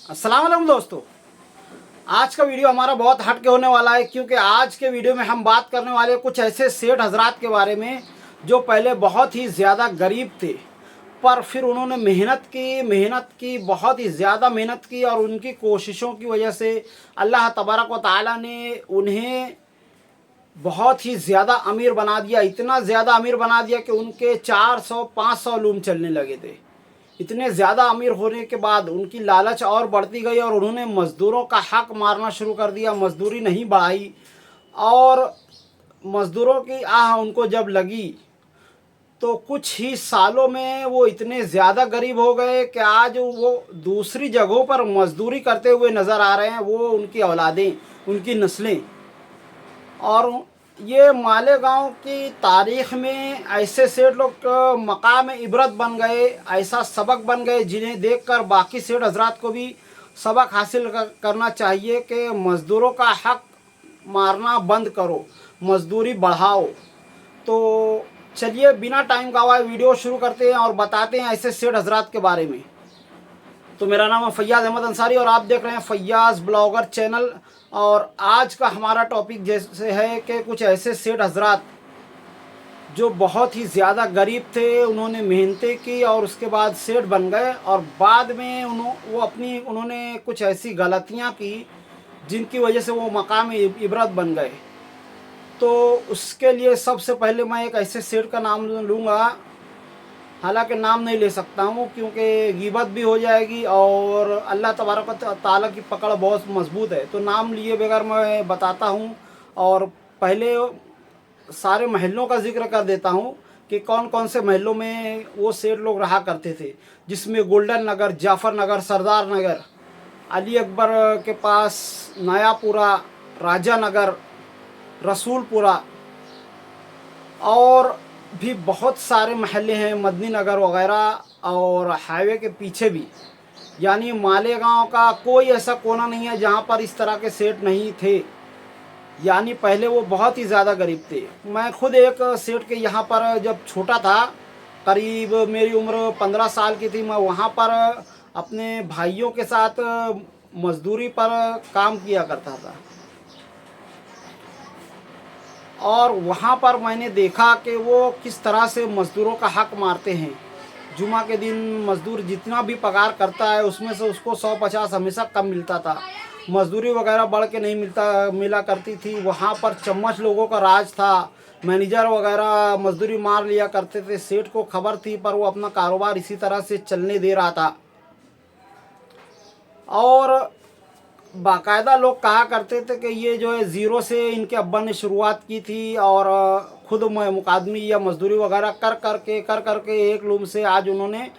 अस्सलाम वालेकुम दोस्तों। आज का वीडियो हमारा बहुत हट के होने वाला है, क्योंकि आज के वीडियो में हम बात करने वाले कुछ ऐसे सेठ हजरात के बारे में जो पहले बहुत ही ज़्यादा गरीब थे, पर फिर उन्होंने मेहनत की, बहुत ही ज़्यादा मेहनत की, और उनकी कोशिशों की वजह से अल्लाह तबारक व तआला ने उन्हें बहुत ही ज़्यादा अमीर बना दिया। इतना ज़्यादा अमीर बना दिया कि उनके 400-500 लूम चलने लगे थे। इतने ज़्यादा अमीर होने के बाद उनकी लालच और बढ़ती गई और उन्होंने मज़दूरों का हक मारना शुरू कर दिया। मज़दूरी नहीं बढ़ाई, और मज़दूरों की आह उनको जब लगी तो कुछ ही सालों में वो इतने ज़्यादा गरीब हो गए कि आज वो दूसरी जगहों पर मज़दूरी करते हुए नज़र आ रहे हैं। वो उनकी औलादें, उनकी नस्लें। और ये मालेगांव की तारीख़ में ऐसे सेठ लोग मकाम इबरत बन गए, ऐसा सबक बन गए जिन्हें देखकर बाकी सेठ हजरात को भी सबक हासिल करना चाहिए कि मज़दूरों का हक मारना बंद करो, मज़दूरी बढ़ाओ। तो चलिए बिना टाइम गवाए वीडियो शुरू करते हैं और बताते हैं ऐसे सेठ हजरात के बारे में। तो मेरा नाम है फैयाज़ अहमद अंसारी और आप देख रहे हैं फैयाज़ ब्लॉगर चैनल। और आज का हमारा टॉपिक जैसे है कि कुछ ऐसे सेठ हजरात जो बहुत ही ज़्यादा गरीब थे, उन्होंने मेहनतें की और उसके बाद सेठ बन गए, और बाद में उन्होंने कुछ ऐसी गलतियां की जिनकी वजह से वो मकाम इबरत बन गए। तो उसके लिए सबसे पहले मैं एक ऐसे सेठ का नाम लूँगा। हालांकि नाम नहीं ले सकता हूँ क्योंकि गिबत भी हो जाएगी और अल्लाह तबारक व तआला की पकड़ बहुत मजबूत है। तो नाम लिए बगैर मैं बताता हूँ, और पहले सारे महलों का जिक्र कर देता हूँ कि कौन कौन से महलों में वो सेठ लोग रहा करते थे, जिसमें गोल्डन नगर, जाफ़र नगर, सरदार नगर, अली अकबर के पास नयापुरा, राजा नगर, रसूलपुरा, और भी बहुत सारे महल्ले हैं, मदनी नगर वगैरह, और हाईवे के पीछे भी। यानी मालेगांव का कोई ऐसा कोना नहीं है जहाँ पर इस तरह के सेठ नहीं थे। यानी पहले वो बहुत ही ज़्यादा गरीब थे। मैं खुद एक सेठ के यहाँ पर जब छोटा था, करीब मेरी उम्र 15 साल की थी, मैं वहाँ पर अपने भाइयों के साथ मज़दूरी पर काम किया करता था। और वहाँ पर मैंने देखा कि वो किस तरह से मज़दूरों का हक मारते हैं। जुमा के दिन मज़दूर जितना भी पगार करता है उसमें से उसको 150 हमेशा कम मिलता था। मज़दूरी वगैरह बढ़ के नहीं मिला करती थी। वहाँ पर चम्मच लोगों का राज था। मैनेजर वगैरह मज़दूरी मार लिया करते थे। सेठ को खबर थी, पर वो अपना कारोबार इसी तरह से चलने दे रहा था। और बाकायदा लोग कहा करते थे कि ये जो है ज़ीरो से इनके अब्बा ने शुरुआत की थी, और खुद मुकादमी या मजदूरी वगैरह कर करके एक लूम से आज उन्होंने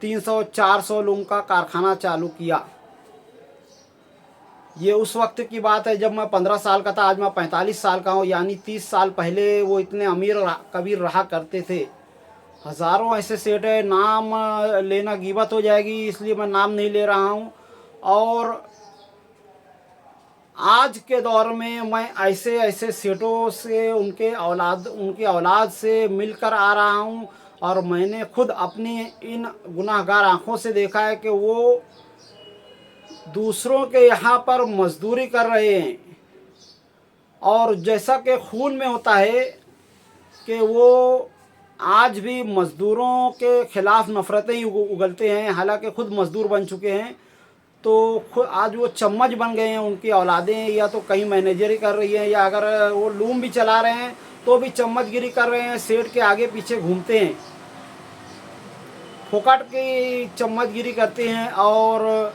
300-400 लूम का कारखाना चालू किया। ये उस वक्त की बात है जब मैं 15 साल का था। आज मैं 45 साल का हूँ, यानी 30 साल पहले वो इतने अमीर कबीर रहा करते थे। हज़ारों ऐसे सेठ है, नाम लेना गीबत हो जाएगी, इसलिए मैं नाम नहीं ले रहा हूँ। और आज के दौर में मैं ऐसे ऐसे सेठों से, उनकी औलाद से मिलकर आ रहा हूँ, और मैंने खुद अपनी इन गुनाहगार आँखों से देखा है कि वो दूसरों के यहाँ पर मजदूरी कर रहे हैं। और जैसा कि खून में होता है कि वो आज भी मज़दूरों के ख़िलाफ़ नफ़रतें ही उगलते हैं। हालांकि खुद मज़दूर बन चुके हैं, तो खुद आज वो चम्मच बन गए हैं। उनकी औलादें या तो कहीं मैनेजरी कर रही हैं, या अगर वो लूम भी चला रहे हैं तो भी चम्मचगिरी कर रहे हैं, सेठ के आगे पीछे घूमते हैं, फोकट की चम्मचगिरी करते हैं, और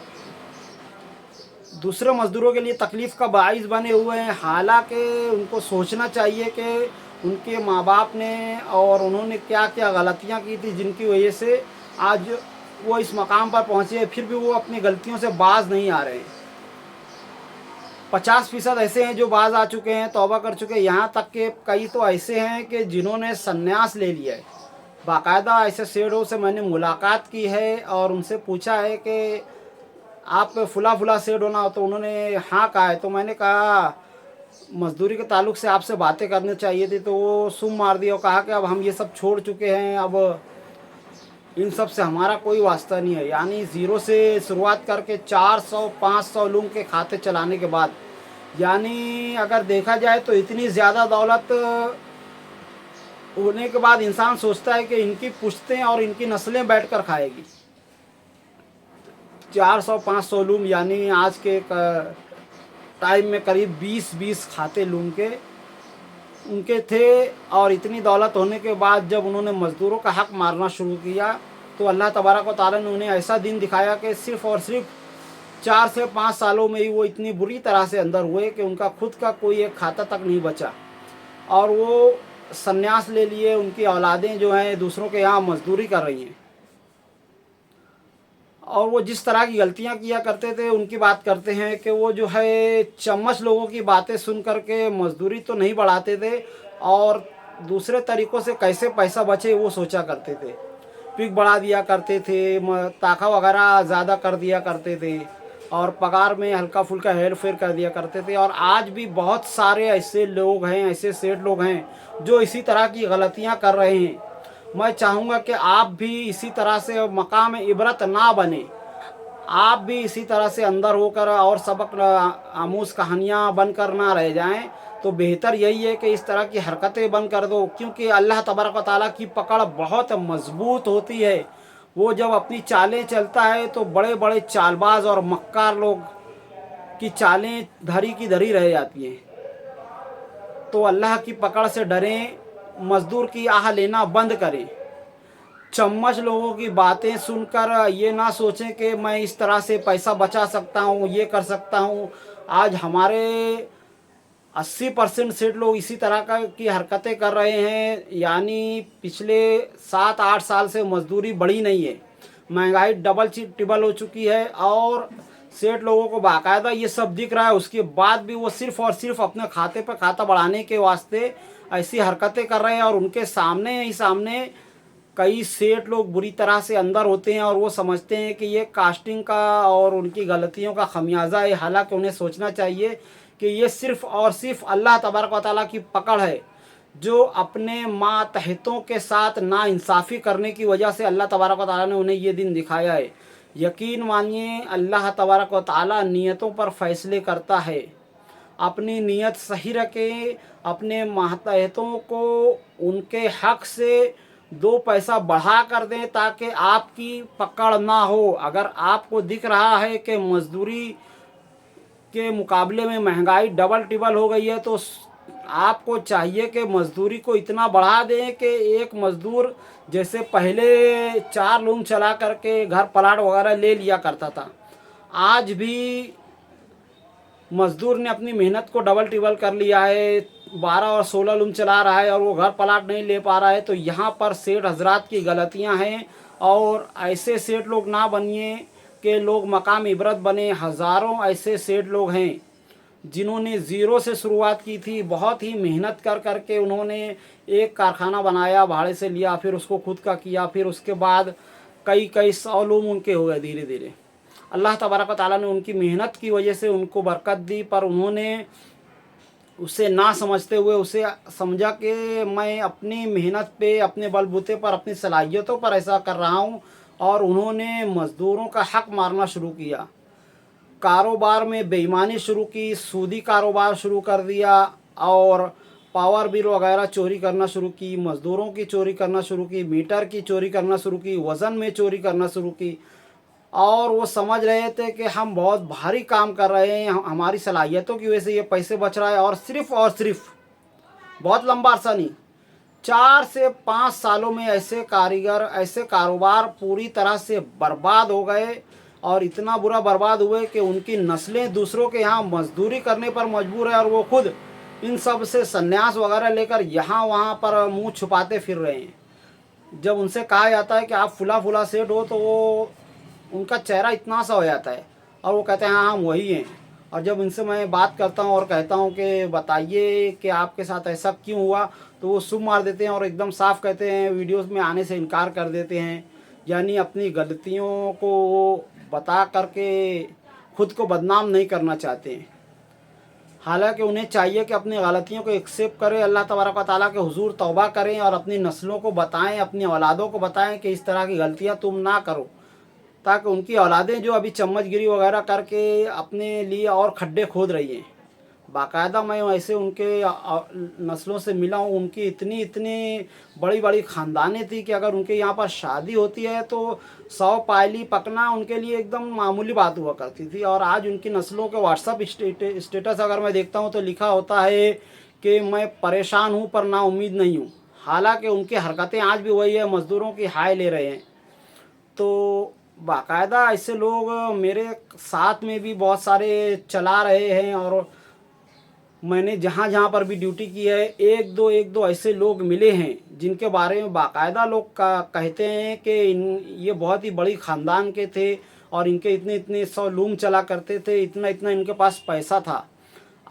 दूसरे मज़दूरों के लिए तकलीफ़ का बाइस बने हुए हैं। हालांकि उनको सोचना चाहिए कि उनके माँ बाप ने और उन्होंने क्या क्या गलतियाँ की थी जिनकी वजह से आज वो इस मकाम पर पहुँचे, फिर भी वो अपनी गलतियों से बाज नहीं आ रहे हैं। 50% ऐसे हैं जो बाज आ चुके हैं, तौबा कर चुके हैं। यहाँ तक के कई तो ऐसे हैं कि जिन्होंने संन्यास ले लिया है। बाकायदा ऐसे सेठों से मैंने मुलाकात की है और उनसे पूछा है कि आप फुला सेठ हो ना, तो उन्होंने हाँ कहा है। तो मैंने कहा मज़दूरी के ताल्लुक़ से आपसे बातें करनी चाहिए थी, तो वो सुम मार दिया और कहा कि अब हम ये सब छोड़ चुके हैं, अब इन सब से हमारा कोई वास्ता नहीं है। यानी ज़ीरो से शुरुआत करके 400-500 लोगों के खाते चलाने के बाद, यानी अगर देखा जाए तो इतनी ज़्यादा दौलत होने के बाद इंसान सोचता है कि इनकी पुश्तें और इनकी नस्लें बैठकर खाएगी। 400-500 लूम, यानी आज के टाइम में करीब 20-20 खाते लूम के उनके थे। और इतनी दौलत होने के बाद जब उन्होंने मज़दूरों का हक़ मारना शुरू किया तो अल्लाह तबारक व तआला ने उन्हें ऐसा दिन दिखाया कि सिर्फ़ और सिर्फ 4 से 5 सालों में ही वो इतनी बुरी तरह से अंदर हुए कि उनका खुद का कोई एक खाता तक नहीं बचा, और वो संन्यास ले लिए। उनकी औलादें जो हैं दूसरों के यहाँ मजदूरी कर रही हैं, और वो जिस तरह की गलतियां किया करते थे उनकी बात करते हैं कि वो जो है चम्मच लोगों की बातें सुन करके मजदूरी तो नहीं बढ़ाते थे, और दूसरे तरीक़ों से कैसे पैसा बचे वो सोचा करते थे। पिक बढ़ा दिया करते थे, ताका वगैरह ज़्यादा कर दिया करते थे, और पगार में हल्का फुल्का हेर फेर कर दिया करते थे। और आज भी बहुत सारे ऐसे लोग हैं, ऐसे सेठ लोग हैं जो इसी तरह की गलतियां कर रहे हैं। मैं चाहूँगा कि आप भी इसी तरह से मकाम इबरत ना बने, आप भी इसी तरह से अंदर होकर और सबक आमूज़ कहानियाँ बनकर ना रह जाएं। तो बेहतर यही है कि इस तरह की हरकतें बंद कर दो, क्योंकि अल्लाह तबारक व तआला की पकड़ बहुत मजबूत होती है। वो जब अपनी चालें चलता है तो बड़े बड़े चालबाज और मक्कार लोग की चालें धरी की धरी रह जाती हैं। तो अल्लाह की पकड़ से डरें, मज़दूर की आह लेना बंद करें। चम्मच लोगों की बातें सुनकर ये ना सोचें कि मैं इस तरह से पैसा बचा सकता हूँ, ये कर सकता हूँ। आज हमारे 80% सेठ लोग इसी तरह की हरकतें कर रहे हैं। यानी पिछले 7-8 साल से मजदूरी बढ़ी नहीं है, महंगाई डबल ट्रिपल हो चुकी है, और सेठ लोगों को बाकायदा ये सब दिख रहा है। उसके बाद भी वो सिर्फ़ और सिर्फ अपने खाते पर खाता बढ़ाने के वास्ते ऐसी हरकतें कर रहे हैं। और उनके सामने ही सामने कई सेठ लोग बुरी तरह से अंदर होते हैं, और वो समझते हैं कि ये कास्टिंग का और उनकी गलतियों का खमियाजा है। हालांकि उन्हें सोचना चाहिए कि ये सिर्फ़ और सिर्फ अल्लाह तबारक व तआला की पकड़ है, जो अपने मातहतों के साथ नाइंसाफ़ी करने की वजह से अल्लाह तबारक व तआला ने उन्हें ये दिन दिखाया है। यकीन मानिए, अल्लाह तबारक व तआला नियतों पर फ़ैसले करता है। अपनी नीयत सही रखें, अपने मातहतों को उनके हक़ से 2 पैसा बढ़ा कर दें ताकि आपकी पकड़ ना हो। अगर आपको दिख रहा है कि मज़दूरी के मुकाबले में महंगाई डबल टिबल हो गई है, तो आपको चाहिए कि मज़दूरी को इतना बढ़ा दें कि एक मज़दूर जैसे पहले 4 लूम चला करके घर प्लाट वगैरह ले लिया करता था, आज भी मज़दूर ने अपनी मेहनत को डबल टिबल कर लिया है, 12 और 16 लूम चला रहा है और वो घर प्लाट नहीं ले पा रहा है। तो यहाँ पर सेठ हजरात की गलतियाँ हैं, और ऐसे सेठ लोग ना बनिए कि लोग मकाम इबरत बने। हज़ारों ऐसे सेठ लोग हैं जिन्होंने ज़ीरो से शुरुआत की थी, बहुत ही मेहनत कर कर के उन्होंने एक कारखाना बनाया, भाड़े से लिया, फिर उसको खुद का किया, फिर उसके बाद कई कई 100 लूम उनके हो गए। धीरे धीरे अल्लाह तबारक व तआला ने उनकी मेहनत की वजह से उनको बरकत दी, पर उन्होंने उसे ना समझते हुए उसे समझा कि मैं अपनी मेहनत पे, अपने बलबूते पर, अपनी सलाहियतों पर ऐसा कर रहा हूँ, और उन्होंने मज़दूरों का हक़ मारना शुरू किया। कारोबार में बेईमानी शुरू की, सूदी कारोबार शुरू कर दिया, और पावर बिल वगैरह चोरी करना शुरू की, मज़दूरों की चोरी करना शुरू की, मीटर की चोरी करना शुरू की, वज़न में चोरी करना शुरू की। और वो समझ रहे थे कि हम बहुत भारी काम कर रहे हैं, हमारी सलाहियतों की वजह से ये पैसे बच रहा है। और सिर्फ़ बहुत लंबा अरसा नहीं, 4 से 5 सालों में ऐसे कारीगर, ऐसे कारोबार पूरी तरह से बर्बाद हो गए, और इतना बुरा बर्बाद हुए कि उनकी नस्लें दूसरों के यहाँ मजदूरी करने पर मजबूर है, और वो खुद इन सब से संन्यास वगैरह लेकर यहाँ वहाँ पर मुंह छुपाते फिर रहे हैं। जब उनसे कहा जाता है कि आप फुला फुला सेठ हो, तो वो उनका चेहरा इतना सा हो जाता है, और वो कहते हैं हाँ हम वही हैं। और जब इनसे मैं बात करता हूँ और कहता हूँ कि बताइए कि आपके साथ ऐसा क्यों हुआ, तो वो सुब मार देते हैं और एकदम साफ कहते हैं, वीडियोस में आने से इनकार कर देते हैं। यानी अपनी गलतियों को वो बता करके खुद को बदनाम नहीं करना चाहते हैं। हालांकि उन्हें चाहिए कि अपनी गलतियों को एक्सेप्ट करें, अल्लाह तबारक व तआला के हुजूर तौबा करें और अपनी नस्लों को बताएं, अपनी औलादों को बताएं कि इस तरह की गलतियां तुम ना करो, ताकि उनकी औलादें जो अभी चम्मचगिरी वगैरह करके अपने लिए और खड्डे खोद रही हैं। बाकायदा मैं ऐसे उनके नस्लों से मिला हूँ, उनकी इतनी इतनी बड़ी बड़ी ख़ानदानें थी कि अगर उनके यहाँ पर शादी होती है तो 100 पायली पकना उनके लिए एकदम मामूली बात हुआ करती थी। और आज उनकी नस्लों के व्हाट्सअप स्टेटस अगर मैं देखता हूँ तो लिखा होता है कि मैं परेशान हूँ पर ना उम्मीद नहीं हूँ। हालांकि उनकी हरकतें आज भी वही है, मज़दूरों की हाय ले रहे हैं। तो बाकायदा ऐसे लोग मेरे साथ में भी बहुत सारे चला रहे हैं, और मैंने जहाँ जहाँ पर भी ड्यूटी की है एक दो ऐसे लोग मिले हैं जिनके बारे में बाकायदा लोग कहते हैं कि ये बहुत ही बड़ी ख़ानदान के थे और इनके इतने इतने 100 लूम चला करते थे, इतना इतना इनके पास पैसा था।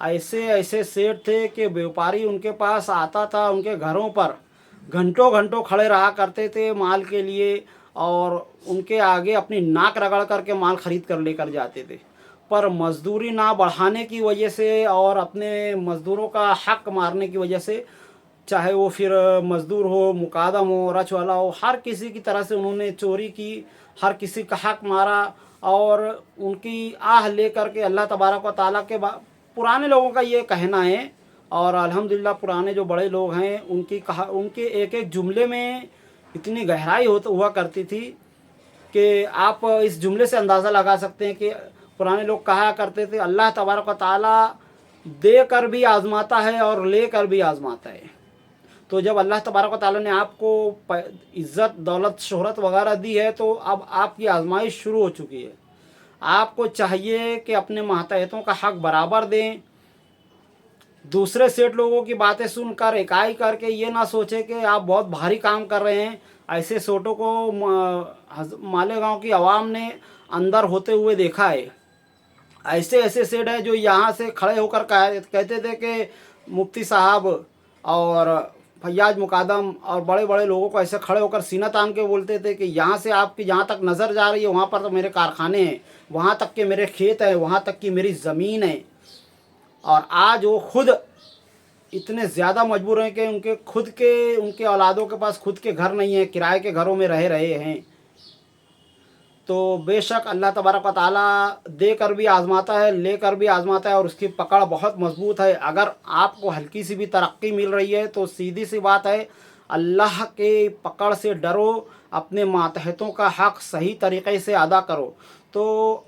ऐसे ऐसे सेठ थे कि व्यापारी उनके पास आता था, उनके घरों पर घंटों घंटों खड़े रहा करते थे माल के लिए, और उनके आगे अपनी नाक रगड़ करके माल खरीद कर लेकर जाते थे। पर मजदूरी ना बढ़ाने की वजह से और अपने मज़दूरों का हक मारने की वजह से, चाहे वो फिर मज़दूर हो, मुकादम हो, रच वाला हो, हर किसी की तरह से उन्होंने चोरी की, हर किसी का हक मारा। और उनकी आह ले करके अल्लाह तबारक व तआला के पुराने लोगों का ये कहना है, और अल्हम्दुलिल्लाह पुराने जो बड़े लोग हैं उनके एक एक जुमले में इतनी गहराई हुआ करती थी कि आप इस जुमले से अंदाज़ा लगा सकते हैं कि पुराने लोग कहा करते थे, अल्लाह तबारक व तआला दे कर भी आज़माता है और ले कर भी आज़माता है। तो जब अल्लाह तबारक व तआला ने आपको इज़्ज़त, दौलत, शोहरत वगैरह दी है तो अब आपकी आजमाइश शुरू हो चुकी है। आपको चाहिए कि अपने मातहतों का हक बराबर दें। दूसरे सेठ लोगों की बातें सुनकर इकाई करके ये ना सोचे कि आप बहुत भारी काम कर रहे हैं। ऐसे सेठों को मालेगांव की आवाम ने अंदर होते हुए देखा है। ऐसे ऐसे सेठ हैं जो यहाँ से खड़े होकर कहते थे कि मुफ्ती साहब और फैयाज मुकादम और बड़े बड़े लोगों को ऐसे खड़े होकर सीना तान के बोलते थे कि यहाँ से आपकी जहाँ तक नज़र जा रही है वहाँ पर तो मेरे कारखाने हैं, वहाँ तक के मेरे खेत हैं, वहाँ तक की मेरी ज़मीन है। और आज वो खुद इतने ज़्यादा मजबूर हैं कि उनके औलादों के पास खुद के घर नहीं है, किराए के घरों में रह रहे हैं। तो बेशक अल्लाह तबारक व तआला दे कर भी आज़माता है, ले कर भी आज़माता है, और उसकी पकड़ बहुत मजबूत है। अगर आपको हल्की सी भी तरक्की मिल रही है तो सीधी सी बात है, अल्लाह के पकड़ से डरो, अपने मातहतों का हक़ सही तरीक़े से अदा करो। तो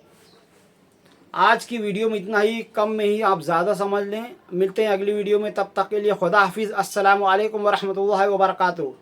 आज की वीडियो में इतना ही, कम में ही आप ज़्यादा समझ लें। मिलते हैं अगली वीडियो में, तब तक के लिए खुदा हाफिज़। अस्सलामु अलैकुम व रहमतुल्लाहि व बरकातुहू।